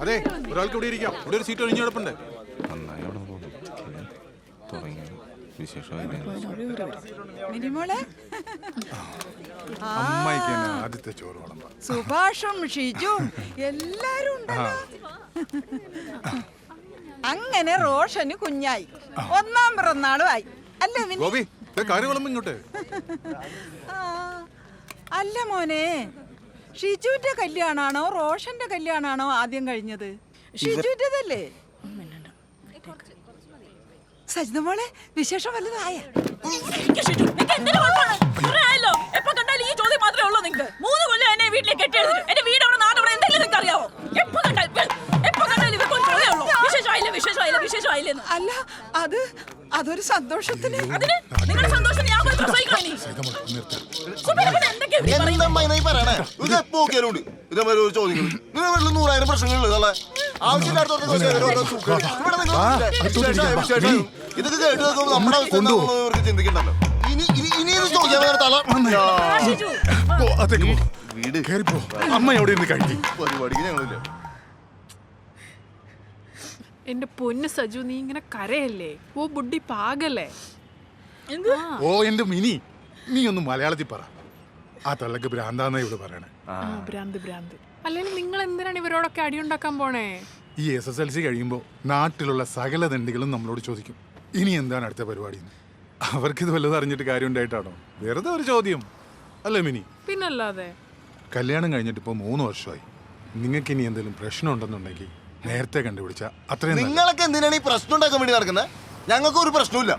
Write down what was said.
അതെ, ഒരാൾക്ക് ഇവിടെ ഇരിക്കാം. ഇവിടെ ഒരു സീറ്റ് ഒഴിഞ്ഞു കിടപ്പുണ്ട്. നന്നായി അവിടെ തുടങ്ങി വിശേഷമായി അമ്മായിക്ക് തന്നെ ആദ്യത്തെ ചോറ് വിളമ്പാം. സുഭാഷും ഷിജും എല്ലാരും അങ്ങനെ റോഷന് കുഞ്ഞായി, ഒന്നാം പിറന്നാളും ആയി. അല്ലേ ഗോപി, കാര്യം വിളമ്പ് ഇങ്ങോട്ട്. അല്ല മോനെ, ഷിജുവിന്റെ കല്യാണാണോ റോഷന്റെ കല്യാണാണോ ആദ്യം കഴിഞ്ഞത്? ഷിജുവിന്റെതല്ലേ? സജിത മോളെ, വിശേഷം വല്ലതായ? അല്ല, അതൊരു സന്തോഷത്തിന്. ഇതൊക്കെ കേട്ട് നമ്മുടെ ചിന്തിക്കണ്ടല്ലോ. അമ്മ എവിടെ നിന്ന് കഴിക്കും? പരിപാടിക്ക് ഞങ്ങളില്ല. എന്റെ പൊന്ന് സജു, നീ ഇങ്ങനെ കരയല്ലേ? ഓ ബുദ്ധി പാകല്ലേ? ഓ എന്റെ മിനി, നീ ഒന്ന് മലയാളത്തിൽ പറ. ആ തള്ളക്ക് ഭ്രാന്താന്നാ ഇവിടെ പറയണേ. ഭ്രാന്ത് ഭ്രാന്ത്. അല്ലെങ്കിൽ നിങ്ങൾ എന്തിനാണ് ഇവരോടൊക്കെ അടിയുണ്ടാക്കാൻ പോണേ? ഈ SSLC കഴിയുമ്പോൾ നാട്ടിലുള്ള സകല ദണ്ഡികളും നമ്മളോട് ചോദിക്കും, ഇനി എന്താണ് അടുത്ത പരിപാടി? അവർക്കിത് വല്ലതും അറിഞ്ഞിട്ട് കാര്യം ഉണ്ടായിട്ടാണോ? വെറുതെ ഒരു ചോദ്യം അല്ലേ മിനി? പിന്നല്ലാതെ. കല്യാണം കഴിഞ്ഞിട്ട് ഇപ്പോൾ 3 വർഷമായി. നിങ്ങൾക്ക് ഇനി എന്തെങ്കിലും പ്രശ്നം ഉണ്ടെന്നുണ്ടെങ്കിൽ നേരത്തെ കണ്ടുപിടിച്ചാൽ അത്രയും. നിങ്ങളൊക്കെ എന്തിനാണ് ഈ പ്രശ്നം ഉണ്ടാക്കാൻ വേണ്ടി നടക്കുന്നത്? ഞങ്ങൾക്ക് ഒരു പ്രശ്നമില്ല.